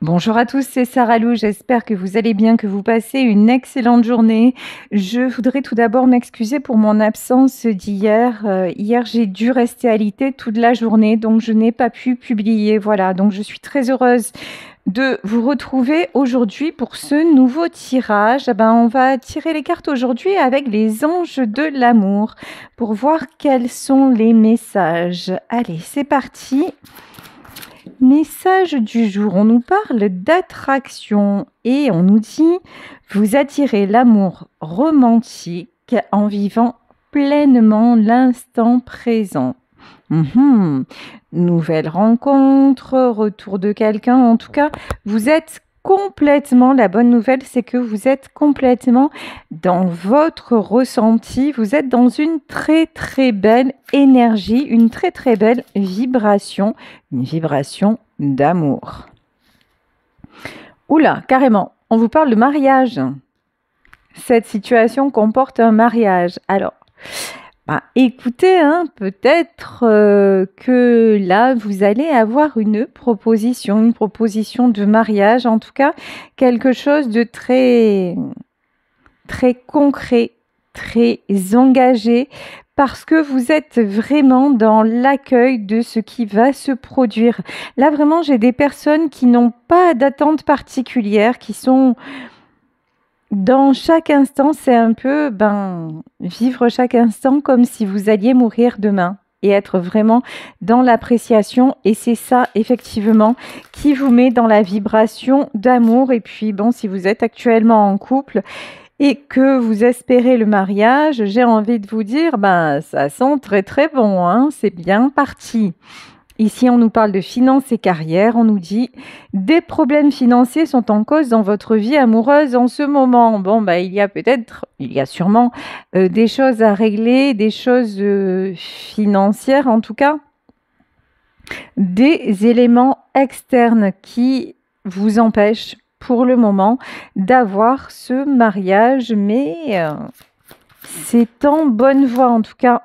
Bonjour à tous, c'est Sarah Lou. J'espère que vous allez bien, que vous passez une excellente journée. Je voudrais tout d'abord m'excuser pour mon absence d'hier. Hier, j'ai dû rester alitée toute la journée, donc je n'ai pas pu publier. Voilà, donc je suis très heureuse de vous retrouver aujourd'hui pour ce nouveau tirage. On va tirer les cartes aujourd'hui avec les anges de l'amour pour voir quels sont les messages. Allez, c'est parti. Message du jour, on nous parle d'attraction et on nous dit vous attirez l'amour romantique en vivant pleinement l'instant présent. Nouvelle rencontre, retour de quelqu'un, en tout cas, vous êtes complètement, la bonne nouvelle, c'est que vous êtes complètement dans votre ressenti, vous êtes dans une très très belle énergie, une très très belle vibration, une vibration d'amour. Oula, carrément, on vous parle de mariage. Cette situation comporte un mariage. Alors, écoutez, peut-être que là, vous allez avoir une proposition de mariage, en tout cas, quelque chose de très, très concret, très engagé, parce que vous êtes vraiment dans l'accueil de ce qui va se produire. Là, vraiment, j'ai des personnes qui n'ont pas d'attente particulière, qui sont dans chaque instant, c'est un peu vivre chaque instant comme si vous alliez mourir demain et être vraiment dans l'appréciation. Et c'est ça, effectivement, qui vous met dans la vibration d'amour. Et puis, si vous êtes actuellement en couple et que vous espérez le mariage, j'ai envie de vous dire, ça sent très très bon, hein, c'est bien parti. Ici, on nous parle de finances et carrière. On nous dit des problèmes financiers sont en cause dans votre vie amoureuse en ce moment. Il y a sûrement des choses à régler, des choses financières en tout cas, des éléments externes qui vous empêchent pour le moment d'avoir ce mariage, mais c'est en bonne voie en tout cas.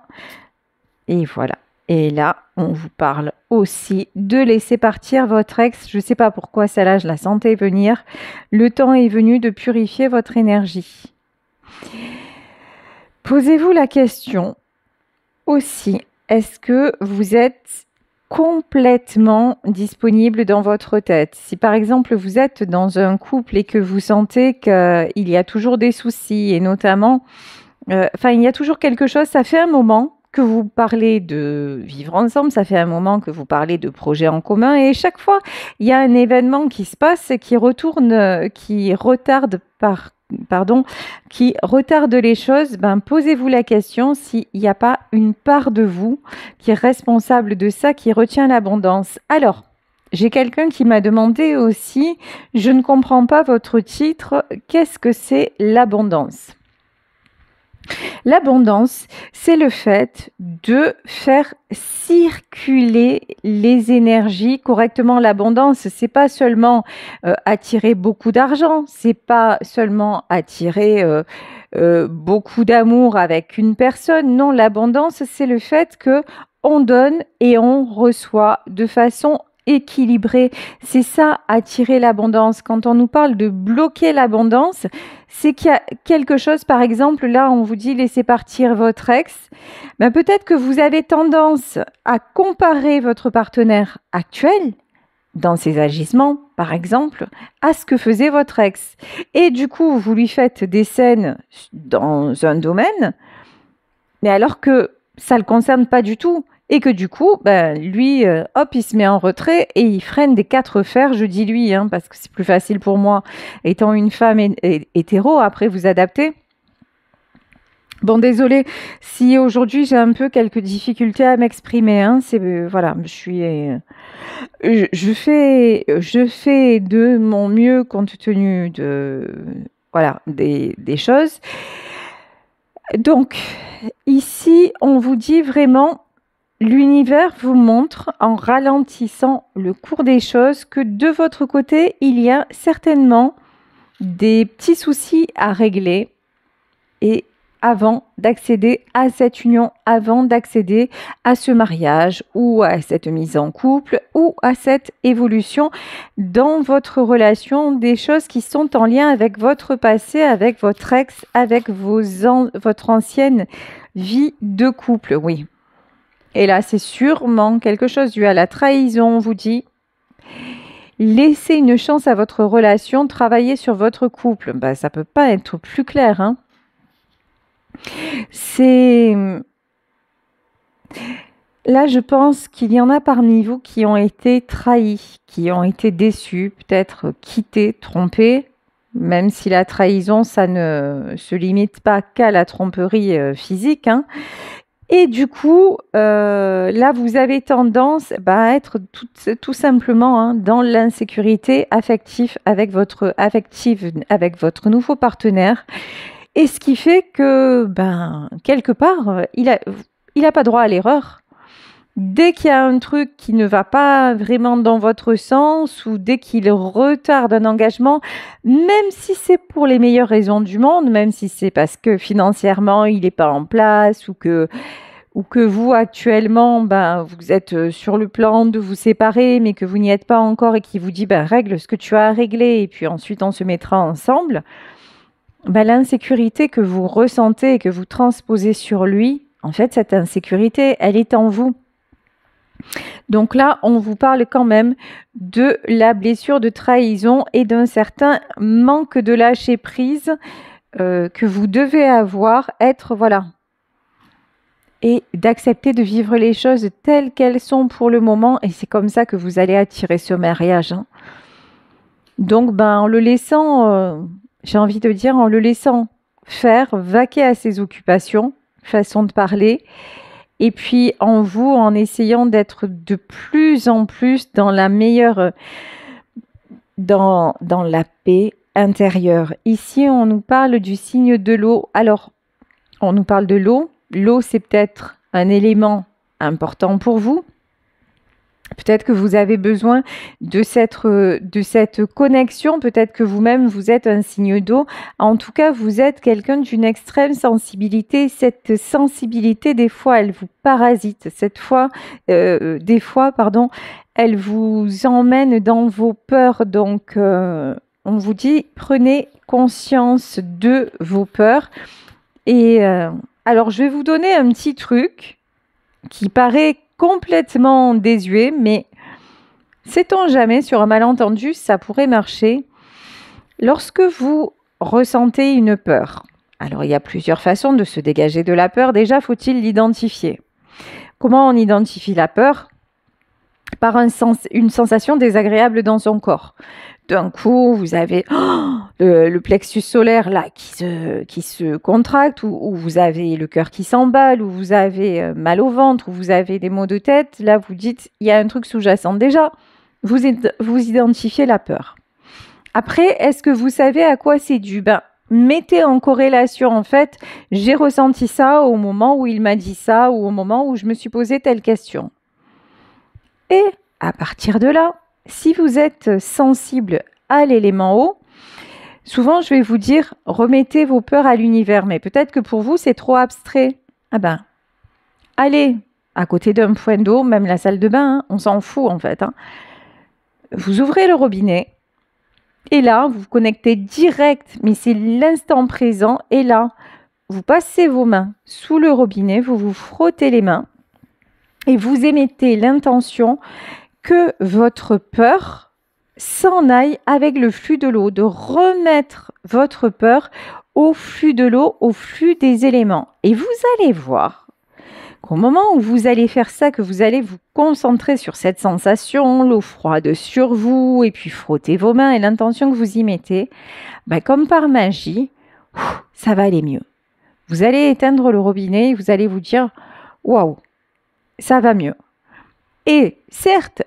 Et voilà. Et là, on vous parle aussi de laisser partir votre ex. Je ne sais pas pourquoi celle-là, je la sentais venir. Le temps est venu de purifier votre énergie. Posez-vous la question aussi, est-ce que vous êtes complètement disponible dans votre tête? Si par exemple vous êtes dans un couple et que vous sentez qu'il y a toujours des soucis et notamment, il y a toujours quelque chose, ça fait un moment que vous parlez de vivre ensemble, ça fait un moment que vous parlez de projets en commun et chaque fois, il y a un événement qui se passe et qui retarde les choses. Posez-vous la question s'il n'y a pas une part de vous qui est responsable de ça, qui retient l'abondance. Alors, j'ai quelqu'un qui m'a demandé aussi, je ne comprends pas votre titre, qu'est-ce que c'est l'abondance ? L'abondance, c'est le fait de faire circuler les énergies correctement. L'abondance, c'est pas seulement attirer beaucoup d'argent, c'est pas seulement attirer beaucoup d'amour avec une personne. Non, l'abondance, c'est le fait que on donne et on reçoit de façon équilibrée. C'est ça, attirer l'abondance. Quand on nous parle de bloquer l'abondance, c'est qu'il y a quelque chose, par exemple, là, on vous dit laissez partir votre ex. Peut-être que vous avez tendance à comparer votre partenaire actuel dans ses agissements, par exemple, à ce que faisait votre ex. Et du coup, vous lui faites des scènes dans un domaine, mais alors que ça ne le concerne pas du tout. Et que du coup, lui, il se met en retrait et il freine des 4 fers. Je dis lui, parce que c'est plus facile pour moi, étant une femme hétéro, après vous adapter. Bon, désolée si aujourd'hui j'ai un peu quelques difficultés à m'exprimer. Voilà, je fais de mon mieux compte tenu des choses. Donc, ici, on vous dit vraiment, l'univers vous montre, en ralentissant le cours des choses, que de votre côté, il y a certainement des petits soucis à régler et avant d'accéder à cette union, avant d'accéder à ce mariage ou à cette mise en couple ou à cette évolution dans votre relation, des choses qui sont en lien avec votre passé, avec votre ex, avec votre ancienne vie de couple, oui. Et là, c'est sûrement quelque chose dû à la trahison, on vous dit. Laissez une chance à votre relation, travaillez sur votre couple. Ben, ça peut pas être plus clair, hein. Là, je pense qu'il y en a parmi vous qui ont été trahis, qui ont été déçus, peut-être quittés, trompés, même si la trahison, ça ne se limite pas qu'à la tromperie physique, hein. Et du coup, là, vous avez tendance à être tout simplement hein, dans l'insécurité affective avec votre nouveau partenaire. Et ce qui fait que, quelque part, il a pas droit à l'erreur. Dès qu'il y a un truc qui ne va pas vraiment dans votre sens ou dès qu'il retarde un engagement, même si c'est pour les meilleures raisons du monde, même si c'est parce que financièrement il n'est pas en place ou que vous actuellement vous êtes sur le plan de vous séparer mais que vous n'y êtes pas encore et qui vous dit règle ce que tu as à régler et puis ensuite on se mettra ensemble, l'insécurité que vous ressentez et que vous transposez sur lui, en fait cette insécurité elle est en vous. Donc là, on vous parle quand même de la blessure de trahison et d'un certain manque de lâcher prise que vous devez être et d'accepter de vivre les choses telles qu'elles sont pour le moment et c'est comme ça que vous allez attirer ce mariage. Hein. Donc en le laissant, j'ai envie de dire, en le laissant faire, vaquer à ses occupations, façon de parler. Et puis en essayant d'être de plus en plus dans la meilleure, dans la paix intérieure. Ici, on nous parle du signe de l'eau. Alors, on nous parle de l'eau. L'eau, c'est peut-être un élément important pour vous. Peut-être que vous avez besoin de cette connexion. Peut-être que vous-même, vous êtes un signe d'eau. En tout cas, vous êtes quelqu'un d'une extrême sensibilité. Cette sensibilité, des fois, elle vous parasite. Des fois, elle vous emmène dans vos peurs. Donc, on vous dit, prenez conscience de vos peurs. Et alors, je vais vous donner un petit truc qui paraît complètement désuet, mais sait-on jamais, sur un malentendu, ça pourrait marcher. Lorsque vous ressentez une peur, alors il y a plusieurs façons de se dégager de la peur. Déjà, faut-il l'identifier. Comment on identifie la peur ? Par une sensation désagréable dans son corps. D'un coup, vous avez le plexus solaire là qui se contracte, ou vous avez le cœur qui s'emballe, ou vous avez mal au ventre, ou vous avez des maux de tête. Là, vous dites, il y a un truc sous-jacent. Déjà, vous identifiez la peur. Après, est-ce que vous savez à quoi c'est dû ? Mettez en corrélation, en fait, j'ai ressenti ça au moment où il m'a dit ça, ou au moment où je me suis posé telle question. Et à partir de là, si vous êtes sensible à l'élément eau, souvent je vais vous dire, remettez vos peurs à l'univers. Mais peut-être que pour vous, c'est trop abstrait. Allez à côté d'un point d'eau, même la salle de bain, hein, on s'en fout en fait. Hein. Vous ouvrez le robinet et là, vous vous connectez direct, mais c'est l'instant présent. Et là, vous passez vos mains sous le robinet, vous vous frottez les mains et vous émettez l'intention que votre peur s'en aille avec le flux de l'eau, de remettre votre peur au flux de l'eau, au flux des éléments. Et vous allez voir qu'au moment où vous allez faire ça, que vous allez vous concentrer sur cette sensation, l'eau froide sur vous, et puis frotter vos mains et l'intention que vous y mettez, comme par magie, ça va aller mieux. Vous allez éteindre le robinet et vous allez vous dire « Waouh, ça va mieux ». Et certes,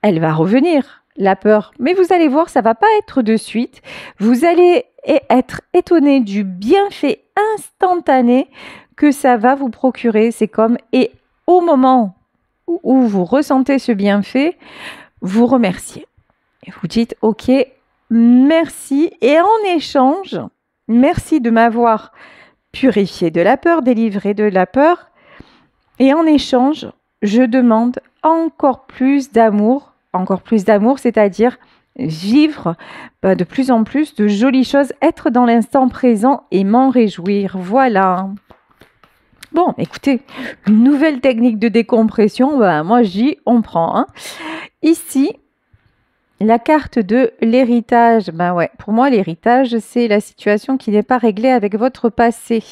elle va revenir, la peur, mais vous allez voir, ça ne va pas être de suite. Vous allez être étonné du bienfait instantané que ça va vous procurer. C'est comme, et au moment où vous ressentez ce bienfait, vous remerciez. Et vous dites, ok, merci. Et en échange, merci de m'avoir purifier de la peur, délivrer de la peur. Et en échange, je demande encore plus d'amour, c'est-à-dire vivre de plus en plus de jolies choses, être dans l'instant présent et m'en réjouir. Voilà. Bon, écoutez, une nouvelle technique de décompression, moi je dis, on prend. Hein. Ici, la carte de l'héritage. Ouais, pour moi, l'héritage, c'est la situation qui n'est pas réglée avec votre passé.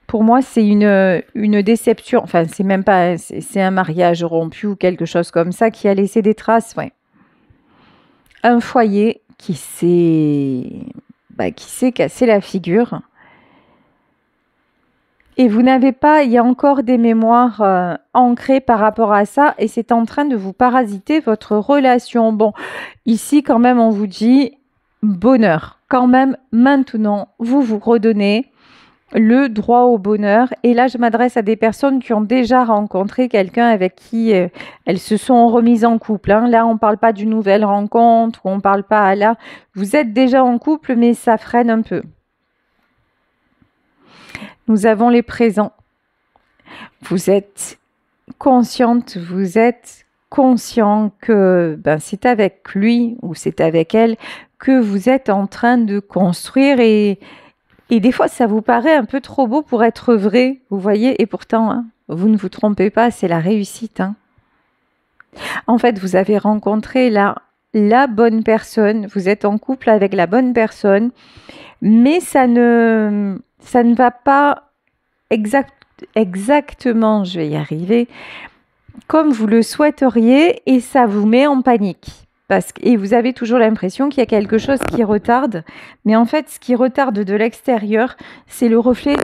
Pour moi, c'est une déception. Enfin, c'est même pas, c'est un mariage rompu ou quelque chose comme ça qui a laissé des traces. Ouais. Un foyer qui s'est cassé la figure. Et vous n'avez pas, il y a encore des mémoires ancrées par rapport à ça et c'est en train de vous parasiter votre relation. Bon, ici quand même on vous dit bonheur. Quand même maintenant vous vous redonnez le droit au bonheur. Et là je m'adresse à des personnes qui ont déjà rencontré quelqu'un avec qui elles se sont remises en couple. Hein. Là on ne parle pas d'une nouvelle rencontre, on ne parle pas là. Vous êtes déjà en couple mais ça freine un peu. Nous avons les présents. Vous êtes consciente, vous êtes conscient que c'est avec lui ou c'est avec elle que vous êtes en train de construire et des fois ça vous paraît un peu trop beau pour être vrai, vous voyez, et pourtant, hein, vous ne vous trompez pas, c'est la réussite. Hein. En fait, vous avez rencontré la bonne personne, vous êtes en couple avec la bonne personne, mais ça ne va pas exactement, je vais y arriver, comme vous le souhaiteriez et ça vous met en panique. Et vous avez toujours l'impression qu'il y a quelque chose qui retarde, mais en fait, ce qui retarde de l'extérieur, c'est le reflet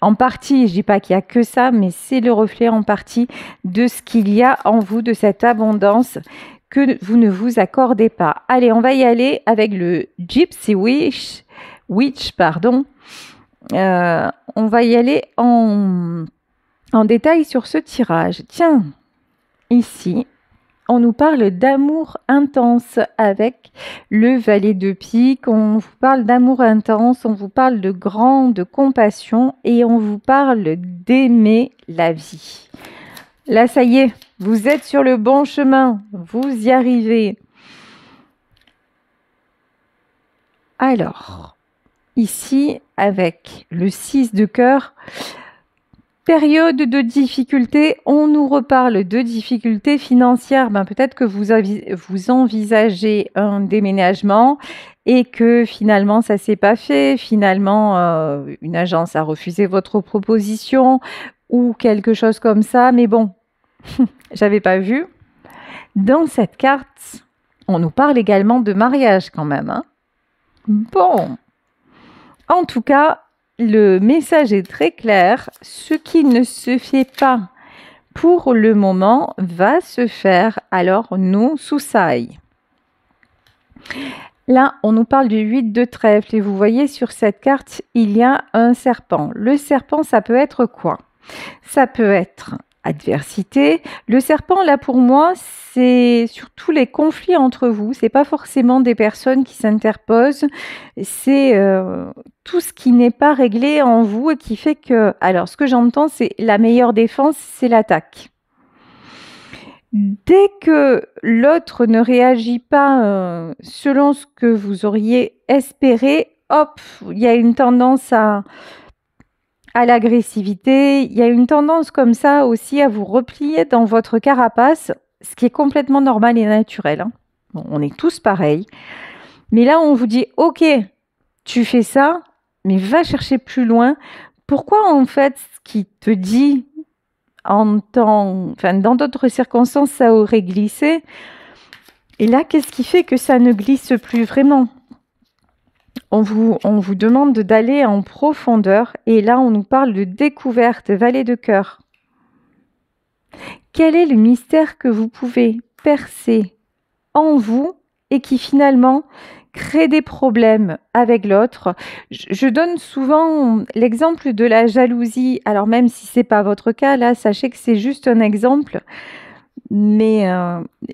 en partie, je ne dis pas qu'il n'y a que ça, mais c'est le reflet en partie de ce qu'il y a en vous, de cette abondance que vous ne vous accordez pas. Allez, on va y aller avec le Gypsy Witch, pardon. On va y aller en détail sur ce tirage. Tiens, ici, on nous parle d'amour intense avec le valet de pique. On vous parle d'amour intense, on vous parle de grande compassion et on vous parle d'aimer la vie. Là, ça y est, vous êtes sur le bon chemin, vous y arrivez. Alors, ici, avec le 6 de cœur, période de difficulté, on nous reparle de difficultés financières. Peut-être que vous envisagez un déménagement et que finalement ça ne s'est pas fait. Finalement, une agence a refusé votre proposition ou quelque chose comme ça. Mais bon, j'avais pas vu. Dans cette carte, on nous parle également de mariage quand même. Hein. Bon, en tout cas, le message est très clair. Ce qui ne se fait pas pour le moment va se faire. Alors, nous, soussaille. Là, on nous parle du 8 de trèfle. Et vous voyez sur cette carte, il y a un serpent. Le serpent, ça peut être quoi? Ça peut être adversité. Le serpent, là, pour moi, c'est surtout les conflits entre vous. C'est pas forcément des personnes qui s'interposent. C'est tout ce qui n'est pas réglé en vous et qui fait que... Alors, ce que j'entends, c'est la meilleure défense, c'est l'attaque. Dès que l'autre ne réagit pas selon ce que vous auriez espéré, hop, il y a une tendance à l'agressivité, il y a une tendance comme ça aussi à vous replier dans votre carapace, ce qui est complètement normal et naturel. Hein. Bon, on est tous pareils. Mais là, on vous dit, ok, tu fais ça, mais va chercher plus loin. Pourquoi en fait, ce qui te dit dans d'autres circonstances, ça aurait glissé? Et là, qu'est-ce qui fait que ça ne glisse plus vraiment? On vous demande d'aller en profondeur et là, on nous parle de découverte, valet de cœur. Quel est le mystère que vous pouvez percer en vous et qui finalement crée des problèmes avec l'autre? Je donne souvent l'exemple de la jalousie. Alors même si ce n'est pas votre cas, là, sachez que c'est juste un exemple. Mais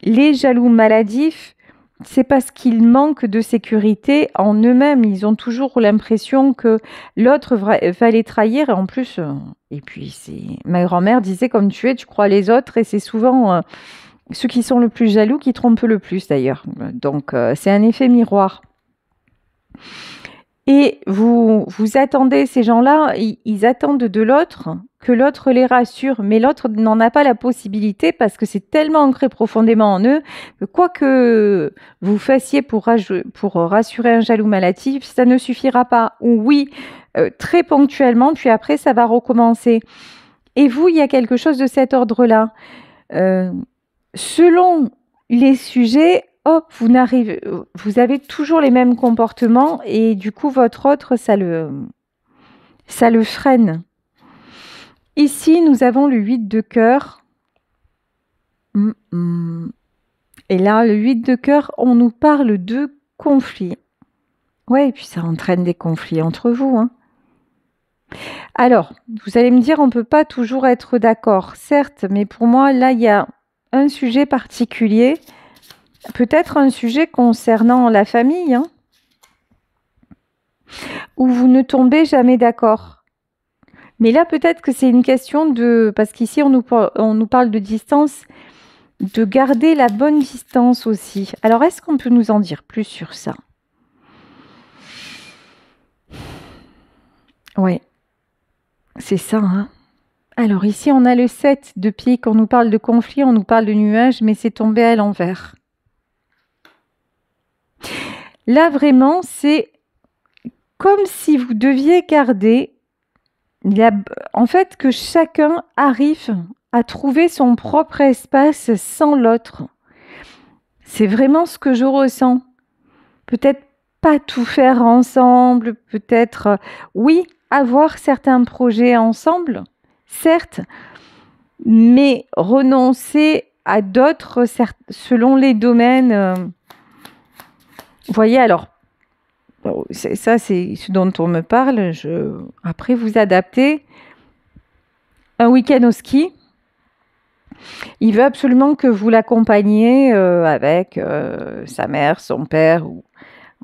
les jaloux maladifs, c'est parce qu'ils manquent de sécurité en eux-mêmes. Ils ont toujours l'impression que l'autre va les trahir. Et en plus, et puis ma grand-mère disait, comme tu es, tu crois les autres. Et c'est souvent ceux qui sont le plus jaloux qui trompent le plus d'ailleurs. Donc c'est un effet miroir. Et vous attendez, ces gens-là, ils attendent de l'autre que l'autre les rassure, mais l'autre n'en a pas la possibilité parce que c'est tellement ancré profondément en eux que quoi que vous fassiez pour rassurer un jaloux malatif, ça ne suffira pas. Ou oui, très ponctuellement, puis après, ça va recommencer. Et vous, il y a quelque chose de cet ordre-là. Selon les sujets, hop, vous avez toujours les mêmes comportements et du coup, votre autre, ça le freine. Ici, nous avons le 8 de cœur. Et là, le 8 de cœur, on nous parle de conflits. Ouais, et puis ça entraîne des conflits entre vous. Hein. Alors, vous allez me dire, on ne peut pas toujours être d'accord, certes, mais pour moi, là, il y a un sujet particulier, peut-être un sujet concernant la famille, hein, où vous ne tombez jamais d'accord. Mais là, peut-être que c'est une question de... Parce qu'ici, on nous parle de distance, de garder la bonne distance aussi. Alors, est-ce qu'on peut nous en dire plus sur ça? Ouais, c'est ça. Hein. Alors, ici, on a le 7 de pique. On nous parle de conflit, on nous parle de nuages, mais c'est tombé à l'envers. Là, vraiment, c'est comme si vous deviez garder... En fait, que chacun arrive à trouver son propre espace sans l'autre. C'est vraiment ce que je ressens. Peut-être pas tout faire ensemble, peut-être, oui, avoir certains projets ensemble, certes, mais renoncer à d'autres selon les domaines. Vous voyez, alors, ça, c'est ce dont on me parle. Après, vous adaptez. Un week-end au ski. Il veut absolument que vous l'accompagniez avec sa mère, son père.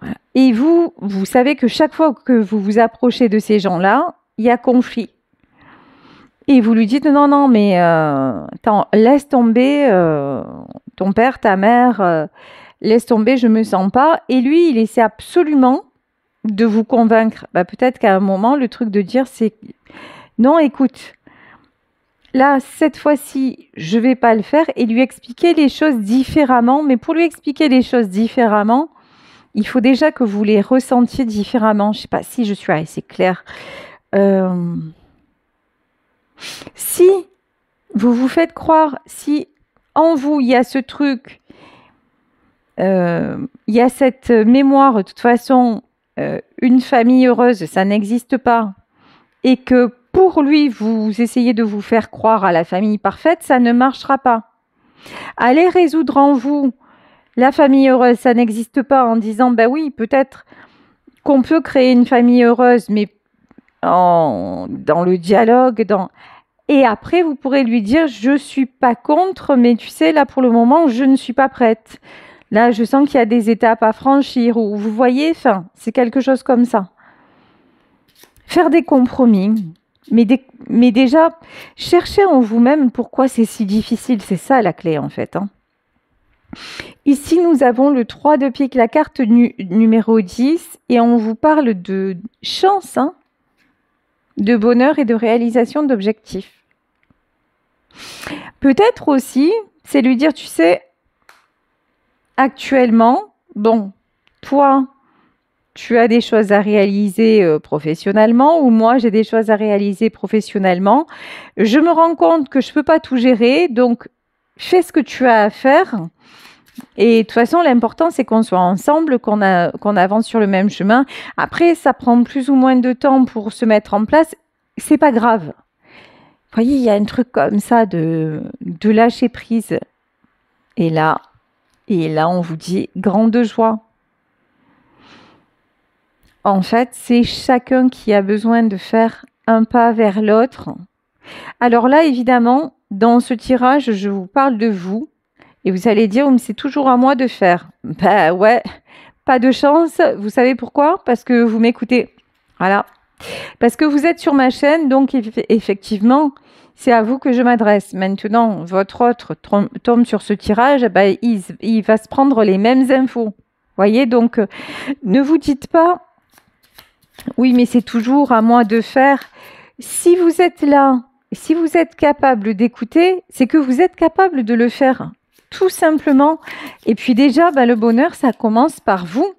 Voilà. Et vous savez que chaque fois que vous vous approchez de ces gens-là, il y a conflit. Et vous lui dites, non, mais laisse tomber ton père, ta mère, laisse tomber, je ne me sens pas. Et lui, il essaie absolument de vous convaincre. Peut-être qu'à un moment, le truc de dire, c'est non, écoute, là, cette fois-ci, je ne vais pas le faire et lui expliquer les choses différemment. Mais pour lui expliquer les choses différemment, il faut déjà que vous les ressentiez différemment. Je ne sais pas si je suis assez claire. Si vous vous faites croire, si en vous, il y a ce truc, il y a cette mémoire, de toute façon, une famille heureuse, ça n'existe pas, et que pour lui, vous essayez de vous faire croire à la famille parfaite, ça ne marchera pas. Allez résoudre en vous la famille heureuse, ça n'existe pas, en disant, oui, peut-être qu'on peut créer une famille heureuse, mais dans le dialogue, Et après, vous pourrez lui dire, je ne suis pas contre, mais tu sais, là, pour le moment, je ne suis pas prête. Là, je sens qu'il y a des étapes à franchir, ou vous voyez, c'est quelque chose comme ça. Faire des compromis, mais déjà, cherchez en vous-même pourquoi c'est si difficile. C'est ça la clé, en fait. Hein. Ici, nous avons le 3 de pique, la carte numéro 10, et on vous parle de chance, hein, de bonheur et de réalisation d'objectifs. Peut-être aussi, c'est lui dire, tu sais, actuellement, toi, tu as des choses à réaliser professionnellement ou moi, j'ai des choses à réaliser professionnellement. Je me rends compte que je ne peux pas tout gérer, donc fais ce que tu as à faire. Et de toute façon, l'important, c'est qu'on soit ensemble, qu'on avance sur le même chemin. Après, ça prend plus ou moins de temps pour se mettre en place. C'est pas grave. Vous voyez, il y a un truc comme ça de lâcher prise. Et là, on vous dit grande joie. En fait, c'est chacun qui a besoin de faire un pas vers l'autre. Alors là, évidemment, dans ce tirage, je vous parle de vous. Et vous allez dire, oh, mais c'est toujours à moi de faire. Ben ouais, pas de chance. Vous savez pourquoi? Parce que vous m'écoutez. Voilà. Parce que vous êtes sur ma chaîne, donc effectivement, c'est à vous que je m'adresse. Maintenant, votre autre tombe sur ce tirage, ben, il va se prendre les mêmes infos. Voyez, donc ne vous dites pas, oui, mais c'est toujours à moi de faire. Si vous êtes là, si vous êtes capable d'écouter, c'est que vous êtes capable de le faire, tout simplement. Et puis déjà, ben, le bonheur, ça commence par vous.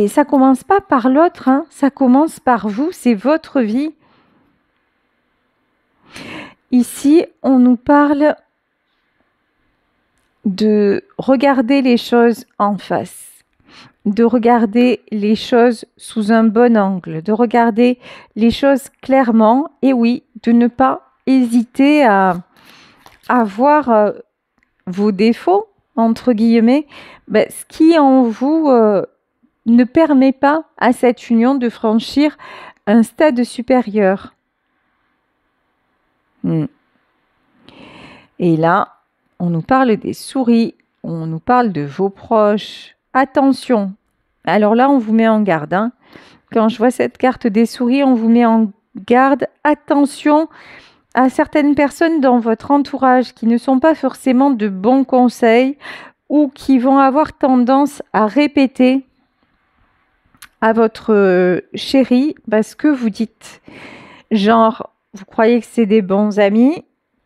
Ça commence pas par l'autre, hein. Ça commence par vous, c'est votre vie. Ici, on nous parle de regarder les choses en face, de regarder les choses sous un bon angle, de regarder les choses clairement et oui, de ne pas hésiter à voir vos défauts, entre guillemets, ben, ce qui en vous ne permet pas à cette union de franchir un stade supérieur. Et là, on nous parle des souris, on nous parle de vos proches. Attention, alors là, on vous met en garde. Hein. Quand je vois cette carte des souris, on vous met en garde. Attention à certaines personnes dans votre entourage qui ne sont pas forcément de bons conseils ou qui vont avoir tendance à répéter à votre chéri ce que vous dites. Genre, vous croyez que c'est des bons amis,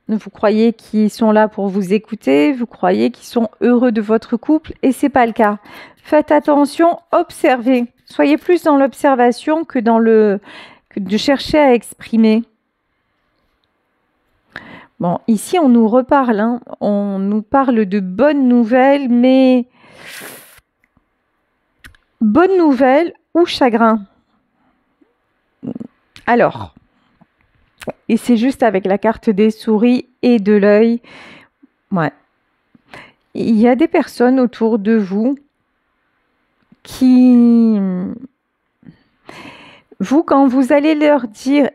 vous croyez qu'ils sont là pour vous écouter, vous croyez qu'ils sont heureux de votre couple et c'est pas le cas. Faites attention, observez. Soyez plus dans l'observation que de chercher à exprimer. Bon, ici on nous reparle, hein. On nous parle de bonnes nouvelles, mais bonnes nouvelles ou chagrin. Alors, et c'est juste avec la carte des souris et de l'œil. Ouais. Il y a des personnes autour de vous qui... Vous, quand vous allez leur dire...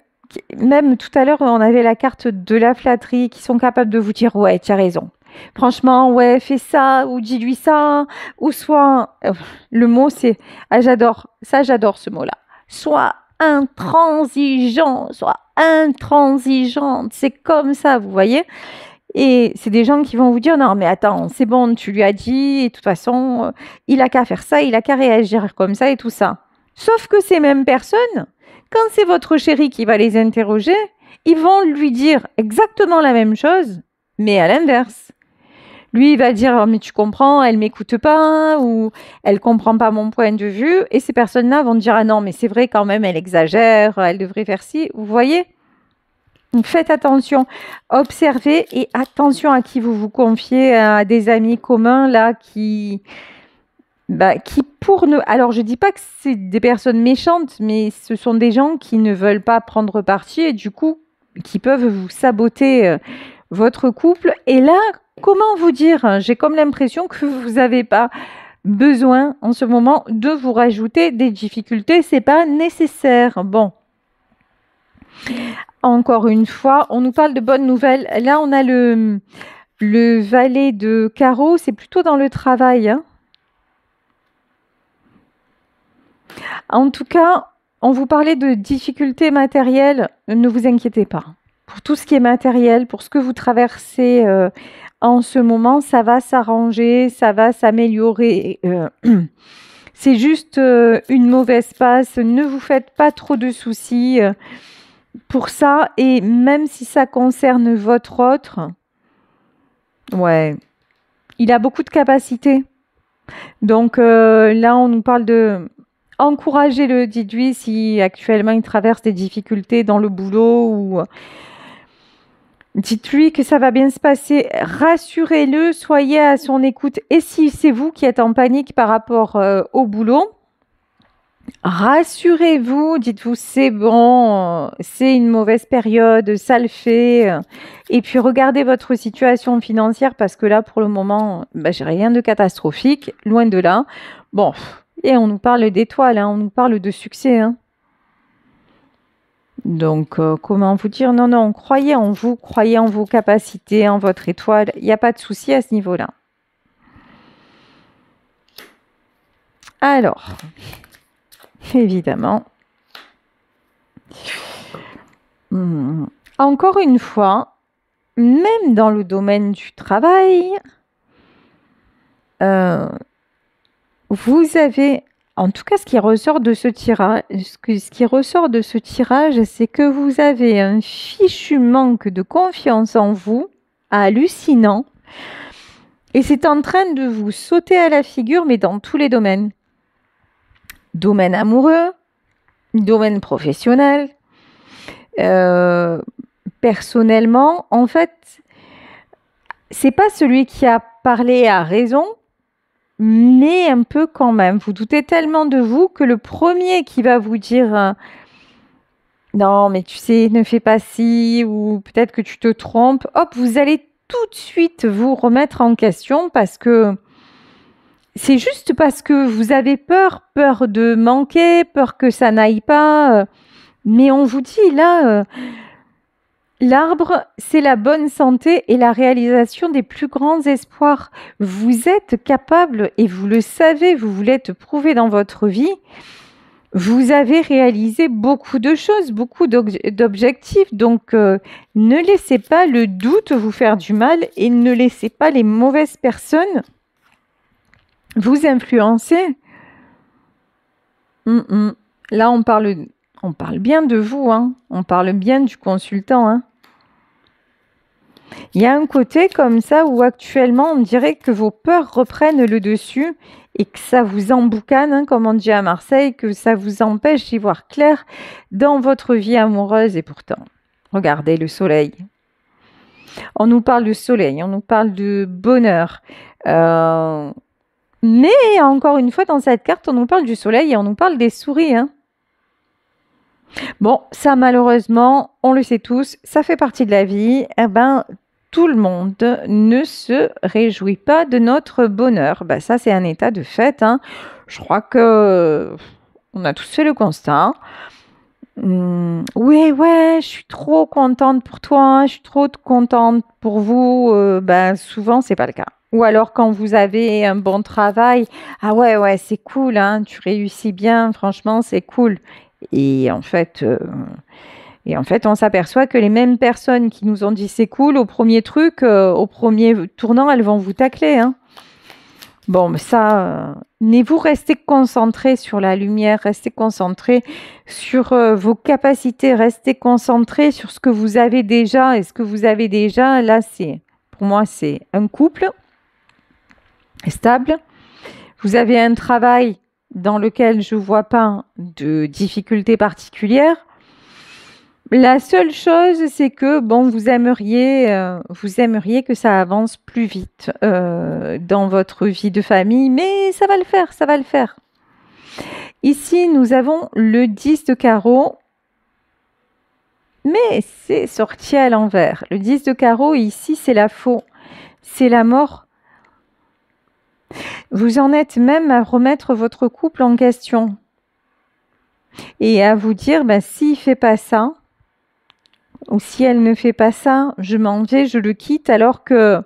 Même tout à l'heure, on avait la carte de la flatterie qui sont capables de vous dire « Ouais, tu as raison. Franchement, ouais, fais ça ou dis-lui ça. » Ou soit... Le mot, c'est... Ah, j'adore. Ça, j'adore ce mot-là. Soit intransigeant, soit intransigeante. C'est comme ça, vous voyez. Et c'est des gens qui vont vous dire non mais attends, c'est bon, tu lui as dit, et de toute façon, il a qu'à faire ça, il a qu'à réagir comme ça et tout ça. Sauf que ces mêmes personnes, quand c'est votre chéri qui va les interroger, ils vont lui dire exactement la même chose, mais à l'inverse. Lui, il va dire oh, mais tu comprends, elle m'écoute pas ou elle comprend pas mon point de vue. Et ces personnes-là vont dire ah non, mais c'est vrai quand même, elle exagère, elle devrait faire ci. Vous voyez? Donc faites attention, observez et attention à qui vous vous confiez, à des amis communs là qui pour ne. Alors je dis pas que c'est des personnes méchantes, mais ce sont des gens qui ne veulent pas prendre parti et du coup qui peuvent vous saboter votre couple. Et là, comment vous dire? J'ai comme l'impression que vous n'avez pas besoin en ce moment de vous rajouter des difficultés. C'est pas nécessaire. Bon. Encore une fois, on nous parle de bonnes nouvelles. Là, on a le valet de carreau. C'est plutôt dans le travail. Hein. En tout cas, on vous parlait de difficultés matérielles. Ne vous inquiétez pas. Pour tout ce qui est matériel, pour ce que vous traversez en ce moment, ça va s'arranger, ça va s'améliorer. C'est juste une mauvaise passe. Ne vous faites pas trop de soucis pour ça. Et même si ça concerne votre autre, ouais, il a beaucoup de capacités. Donc là, on nous parle de encourager le dites-lui si actuellement il traverse des difficultés dans le boulot ou dites-lui que ça va bien se passer. Rassurez-le, soyez à son écoute. Et si c'est vous qui êtes en panique par rapport au boulot, rassurez-vous, dites-vous c'est bon, c'est une mauvaise période, ça le fait. Et puis regardez votre situation financière parce que là pour le moment, j'ai rien de catastrophique, loin de là. Bon, et on nous parle d'étoiles, hein, on nous parle de succès. Hein. Donc, comment vous dire? Non, non, croyez en vous, croyez en vos capacités, en votre étoile. Il n'y a pas de souci à ce niveau-là. Alors, évidemment, encore une fois, même dans le domaine du travail, vous avez, en tout cas, ce qui ressort de ce tirage, c'est que vous avez un fichu manque de confiance en vous, hallucinant, et c'est en train de vous sauter à la figure, mais dans tous les domaines. Domaine amoureux, domaine professionnel, personnellement, en fait, c'est pas celui qui a parlé à raison, mais un peu quand même. Vous doutez tellement de vous que le premier qui va vous dire non, mais tu sais, ne fais pas ci, ou peut-être que tu te trompes, hop, vous allez tout de suite vous remettre en question parce que c'est juste parce que vous avez peur de manquer, peur que ça n'aille pas. Mais on vous dit là, l'arbre, c'est la bonne santé et la réalisation des plus grands espoirs. Vous êtes capable, et vous le savez, vous vous l'êtes prouvé dans votre vie, vous avez réalisé beaucoup de choses, beaucoup d'objectifs. Donc, ne laissez pas le doute vous faire du mal et ne laissez pas les mauvaises personnes vous influencer. Là, on parle bien de vous, hein. On parle bien du consultant, hein. Il y a un côté comme ça où actuellement, on dirait que vos peurs reprennent le dessus et que ça vous emboucane, hein, comme on dit à Marseille, que ça vous empêche d'y voir clair dans votre vie amoureuse. Et pourtant, regardez le soleil. On nous parle de soleil, on nous parle de bonheur. Mais encore une fois, dans cette carte, on nous parle du soleil et on nous parle des souris, hein. Bon, ça malheureusement, on le sait tous, ça fait partie de la vie. Eh ben, tout le monde ne se réjouit pas de notre bonheur. Ben, ça, c'est un état de fait, hein. Je crois que on a tous fait le constat. Oui, ouais, je suis trop contente pour toi, je suis trop contente pour vous. Ben, souvent, c'est pas le cas. Ou alors quand vous avez un bon travail, ah ouais, c'est cool, hein, tu réussis bien, franchement, c'est cool. Et en fait, on s'aperçoit que les mêmes personnes qui nous ont dit c'est cool, au premier truc, au premier tournant, elles vont vous tacler, hein. Bon, mais ça, mais vous restez concentré sur la lumière, restez concentré sur vos capacités, restez concentré sur ce que vous avez déjà. Et ce que vous avez déjà, là, pour moi, c'est un couple stable. Vous avez un travail dans lequel je ne vois pas de difficultés particulières. La seule chose, c'est que bon, vous aimeriez que ça avance plus vite dans votre vie de famille, mais ça va le faire, ça va le faire. Ici, nous avons le 10 de carreau, mais c'est sorti à l'envers. Le 10 de carreau, ici, c'est la faux, c'est la mort. Vous en êtes même à remettre votre couple en question et à vous dire, ben, s'il ne fait pas ça, ou si elle ne fait pas ça, je m'en vais, je le quitte, alors qu'il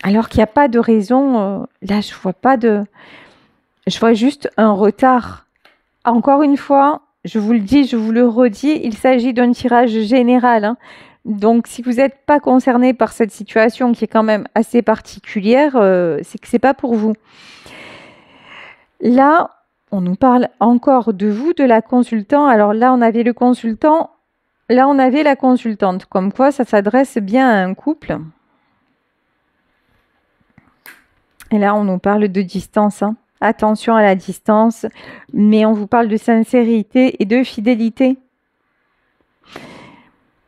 n'y a pas de raison. Là, je vois juste un retard. Encore une fois, je vous le dis, je vous le redis, il s'agit d'un tirage général, hein. Donc, si vous n'êtes pas concerné par cette situation qui est quand même assez particulière, c'est que ce n'est pas pour vous. Là, on nous parle encore de vous, de la consultante. Alors là, on avait le consultant, là, on avait la consultante. Comme quoi, ça s'adresse bien à un couple. Et là, on nous parle de distance, hein. Attention à la distance, mais on vous parle de sincérité et de fidélité.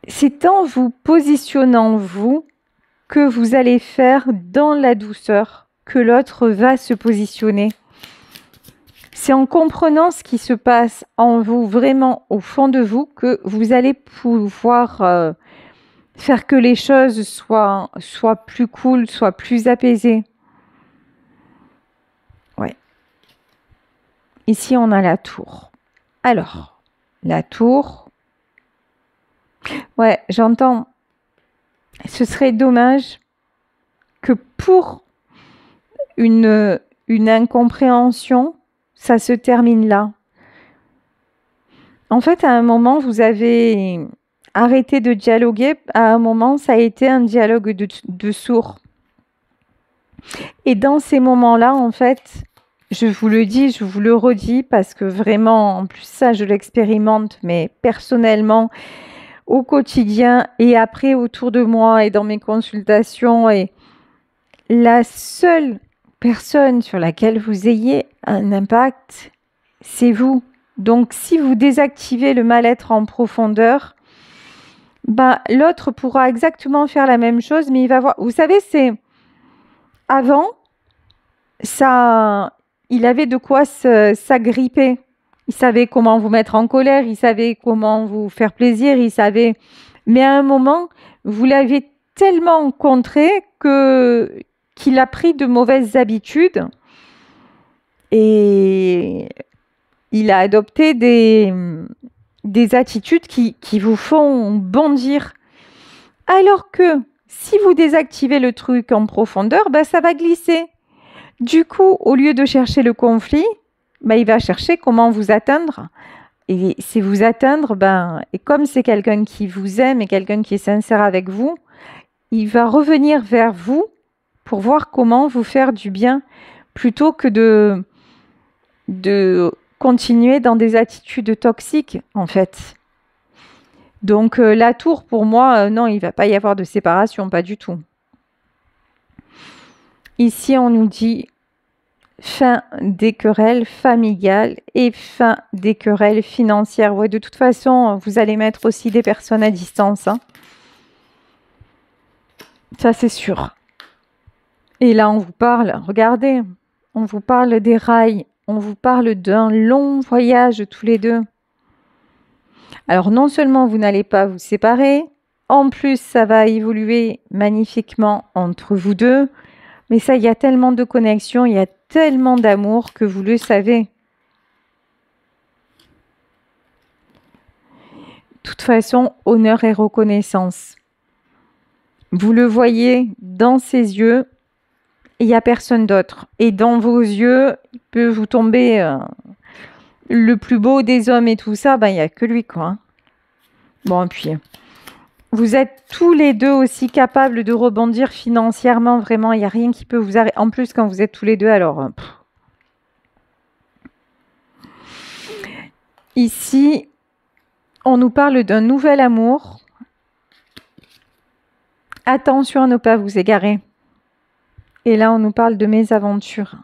C'est en vous positionnant, vous, que vous allez faire dans la douceur que l'autre va se positionner. C'est en comprenant ce qui se passe en vous, vraiment au fond de vous, que vous allez pouvoir faire que les choses soient plus cool, soient plus apaisées. Ouais. Ici, on a la tour. Alors, La tour. Ouais, j'entends. Ce serait dommage que pour une incompréhension, ça se termine là. En fait, à un moment, vous avez arrêté de dialoguer. À un moment, ça a été un dialogue de sourds. Et dans ces moments-là, en fait, je vous le dis, je vous le redis, parce que vraiment, en plus ça, je l'expérimente, mais personnellement, au quotidien et après autour de moi et dans mes consultations, et la seule personne sur laquelle vous ayez un impact, c'est vous. Donc, si vous désactivez le mal-être en profondeur, bah, l'autre pourra exactement faire la même chose, mais il va voir. Vous savez, c'est avant, ça, il avait de quoi s'agripper. Il savait comment vous mettre en colère, il savait comment vous faire plaisir, il savait. Mais à un moment, vous l'avez tellement contré qu'il a pris de mauvaises habitudes et il a adopté des attitudes qui vous font bondir. Alors que si vous désactivez le truc en profondeur, ben, ça va glisser. Du coup, au lieu de chercher le conflit, ben, il va chercher comment vous atteindre. Et si vous atteindre, ben, et comme c'est quelqu'un qui vous aime et quelqu'un qui est sincère avec vous, il va revenir vers vous pour voir comment vous faire du bien plutôt que de continuer dans des attitudes toxiques, en fait. Donc, la tour, pour moi, non, il ne va pas y avoir de séparation, pas du tout. Ici, on nous dit fin des querelles familiales et fin des querelles financières. Ouais, de toute façon, vous allez mettre aussi des personnes à distance. Hein. Ça, c'est sûr. Et là, on vous parle, regardez, on vous parle des rails, on vous parle d'un long voyage tous les deux. Alors, non seulement vous n'allez pas vous séparer, en plus, ça va évoluer magnifiquement entre vous deux. Mais ça, il y a tellement de connexion, il y a tellement d'amour que vous le savez. De toute façon, honneur et reconnaissance. Vous le voyez dans ses yeux, il n'y a personne d'autre. Et dans vos yeux, il peut vous tomber le plus beau des hommes et tout ça, ben, il n'y a que lui, quoi. Bon, et puis, vous êtes tous les deux aussi capables de rebondir financièrement, vraiment, il n'y a rien qui peut vous arrêter. En plus, quand vous êtes tous les deux, alors... Ici, on nous parle d'un nouvel amour. Attention à ne pas vous égarer. Et là, on nous parle de mésaventures.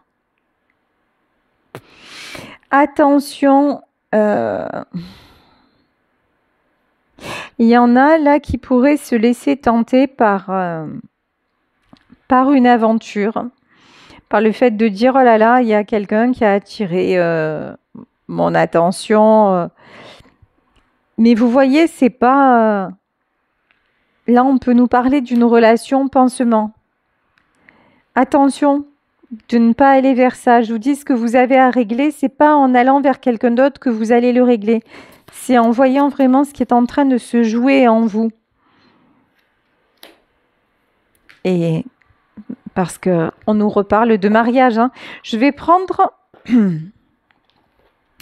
Attention, il y en a là qui pourraient se laisser tenter par une aventure, par le fait de dire oh là là, il y a quelqu'un qui a attiré mon attention. Mais vous voyez, c'est pas. Là, on peut nous parler d'une relation pansement. Attention de ne pas aller vers ça. Je vous dis ce que vous avez à régler, c'est pas en allant vers quelqu'un d'autre que vous allez le régler. C'est en voyant vraiment ce qui est en train de se jouer en vous. Et parce que on nous reparle de mariage. Hein. Je vais prendre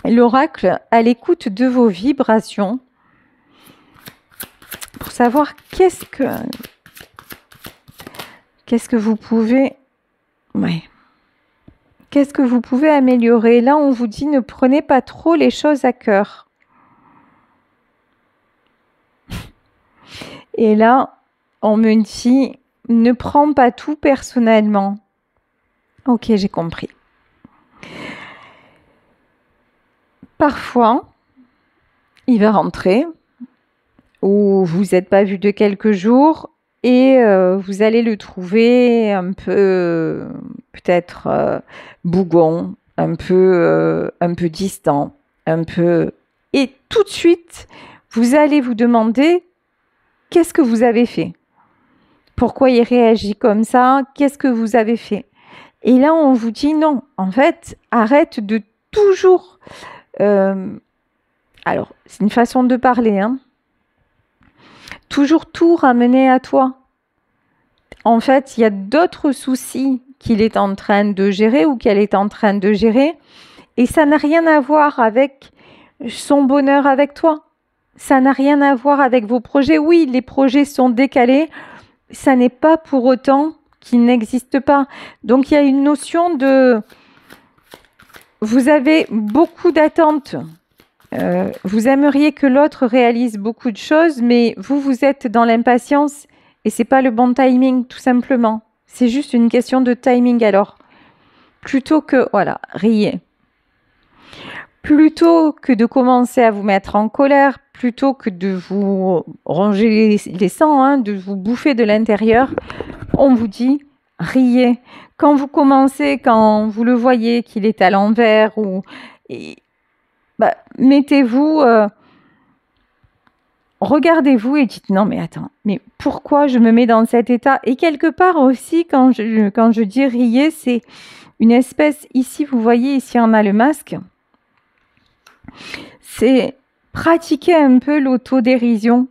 l'oracle à l'écoute de vos vibrations pour savoir qu'est-ce que vous pouvez... Ouais. Qu'est-ce que vous pouvez améliorer? Là, on vous dit ne prenez pas trop les choses à cœur. Et là, on me dit ne prends pas tout personnellement. Ok, j'ai compris. Parfois, il va rentrer ou vous n'êtes pas vu de quelques jours et vous allez le trouver un peu peut-être bougon, un peu distant, un peu... Et tout de suite, vous allez vous demander qu'est-ce que vous avez fait? Pourquoi il réagit comme ça? Qu'est-ce que vous avez fait? Et là, on vous dit non. En fait, arrête de toujours Alors, c'est une façon de parler, hein. Toujours tout ramener à toi. En fait, il y a d'autres soucis qu'il est en train de gérer ou qu'elle est en train de gérer. Et ça n'a rien à voir avec son bonheur avec toi. Ça n'a rien à voir avec vos projets. Oui, les projets sont décalés. Ça n'est pas pour autant qu'ils n'existent pas. Donc, il y a une notion de... Vous avez beaucoup d'attentes. Vous aimeriez que l'autre réalise beaucoup de choses, mais vous êtes dans l'impatience et c'est pas le bon timing, tout simplement. C'est juste une question de timing. Alors, plutôt que, voilà, riez. Plutôt que de commencer à vous mettre en colère, plutôt que de vous ronger les sangs, hein, de vous bouffer de l'intérieur, on vous dit riez. Quand vous commencez, quand vous le voyez qu'il est à l'envers, ou mettez-vous, regardez-vous et dites non mais attends, mais pourquoi je me mets dans cet état? Et quelque part aussi, quand je dis riez, c'est une espèce, ici vous voyez, ici on a le masque, c'est pratiquer un peu l'autodérision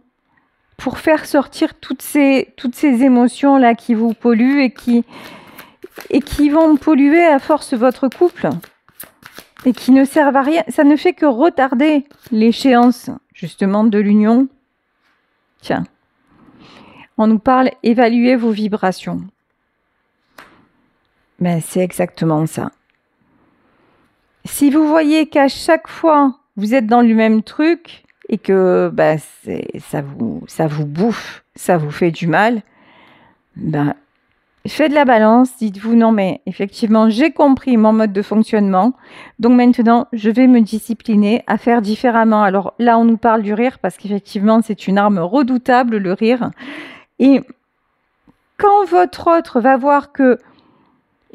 pour faire sortir toutes ces émotions-là qui vous polluent et qui vont polluer à force votre couple et qui ne servent à rien. Ça ne fait que retarder l'échéance, justement, de l'union. Tiens, on nous parle évaluer vos vibrations. Ben, c'est exactement ça. Si vous voyez qu'à chaque fois, vous êtes dans le même truc et que ça vous bouffe, ça vous fait du mal, faites de la balance, dites-vous non mais effectivement j'ai compris mon mode de fonctionnement, donc maintenant je vais me discipliner à faire différemment. Alors là on nous parle du rire parce qu'effectivement c'est une arme redoutable, le rire, et quand votre autre va voir que,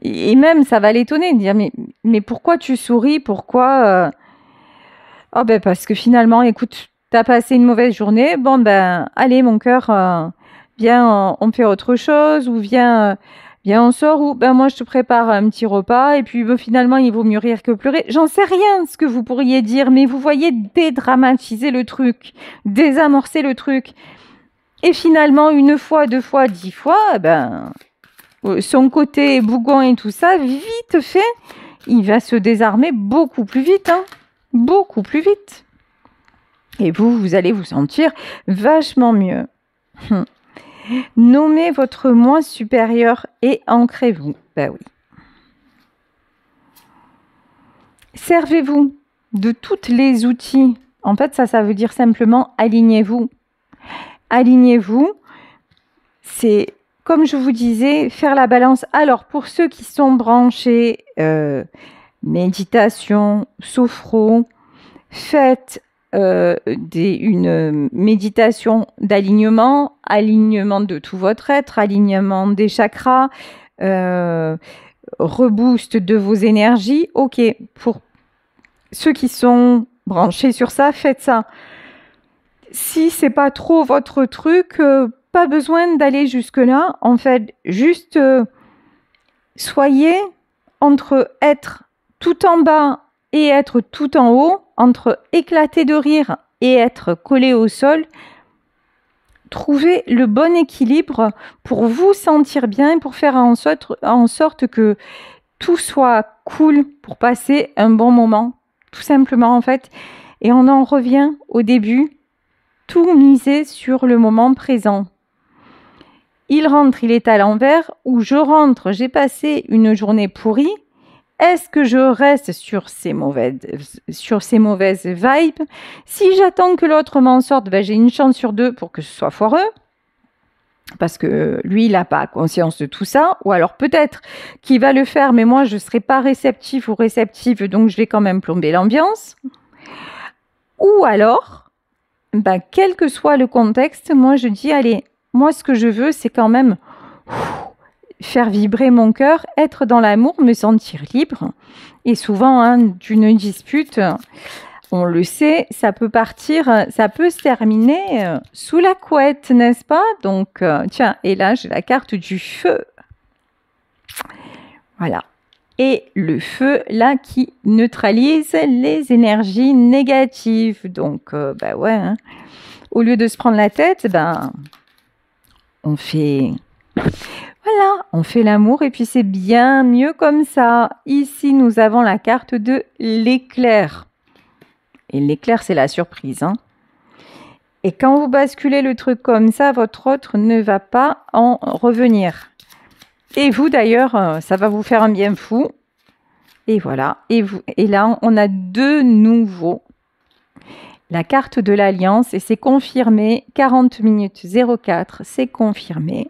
et même ça va l'étonner de dire mais pourquoi tu souris, pourquoi oh parce que finalement écoute, t'as passé une mauvaise journée, bon allez mon cœur, viens, on fait autre chose, ou viens, on sort, ou moi je te prépare un petit repas, et puis finalement il vaut mieux rire que pleurer. J'en sais rien ce que vous pourriez dire, mais vous voyez, dédramatiser le truc, désamorcer le truc. Et finalement, une fois, 2 fois, 10 fois, son côté bougon et tout ça, vite fait, il va se désarmer beaucoup plus vite, hein, beaucoup plus vite. Et vous allez vous sentir vachement mieux. Nommez votre moi supérieur et ancrez-vous. Oui. Servez-vous de tous les outils. En fait, ça veut dire simplement alignez-vous. Alignez-vous. C'est, comme je vous disais, faire la balance. Alors, pour ceux qui sont branchés, méditation, sophro, faites une méditation d'alignement, alignement de tout votre être, alignement des chakras, reboost de vos énergies. Ok, pour ceux qui sont branchés sur ça, faites ça. Si c'est pas trop votre truc, pas besoin d'aller jusque-là. En fait, juste soyez entre être tout en bas et être tout en haut, entre éclater de rire et être collé au sol. Trouvez le bon équilibre pour vous sentir bien, pour faire en sorte que tout soit cool, pour passer un bon moment, tout simplement en fait. Et on en revient au début, tout miser sur le moment présent. Il rentre, il est à l'envers, ou je rentre, j'ai passé une journée pourrie. Est-ce que je reste sur ces mauvaises vibes? Si j'attends que l'autre m'en sorte, j'ai une chance sur 2 pour que ce soit foireux. Parce que lui, il n'a pas conscience de tout ça. Ou alors peut-être qu'il va le faire, mais moi, je ne serai pas réceptif ou réceptive, donc je vais quand même plomber l'ambiance. Ou alors, quel que soit le contexte, moi, je dis, allez, moi, ce que je veux, c'est quand même faire vibrer mon cœur, être dans l'amour, me sentir libre. Et souvent, d'une dispute, on le sait, ça peut se terminer sous la couette, n'est-ce pas? Donc, tiens, et là, j'ai la carte du feu. Voilà. et le feu, là, qui neutralise les énergies négatives. Donc, bah ouais, hein. Au lieu de se prendre la tête, ben, on fait... Voilà, on fait l'amour et puis c'est bien mieux comme ça. Ici, nous avons la carte de l'éclair. Et l'éclair, c'est la surprise, hein. Et quand vous basculez le truc comme ça, votre autre ne va pas en revenir. Et vous, d'ailleurs, ça va vous faire un bien fou. Et voilà. Et là, on a de nouveau la carte de l'Alliance et c'est confirmé. 40 minutes 04, c'est confirmé.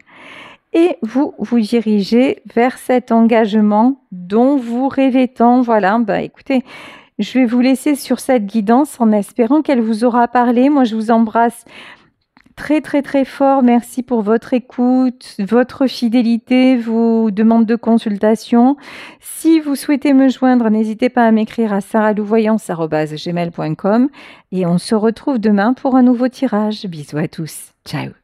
Et vous vous dirigez vers cet engagement dont vous rêvez tant. Voilà, bah écoutez, je vais vous laisser sur cette guidance en espérant qu'elle vous aura parlé. Moi, je vous embrasse très, très, très fort. Merci pour votre écoute, votre fidélité, vos demandes de consultation. Si vous souhaitez me joindre, n'hésitez pas à m'écrire à saralouvoyance@gmail.com et on se retrouve demain pour un nouveau tirage. Bisous à tous. Ciao.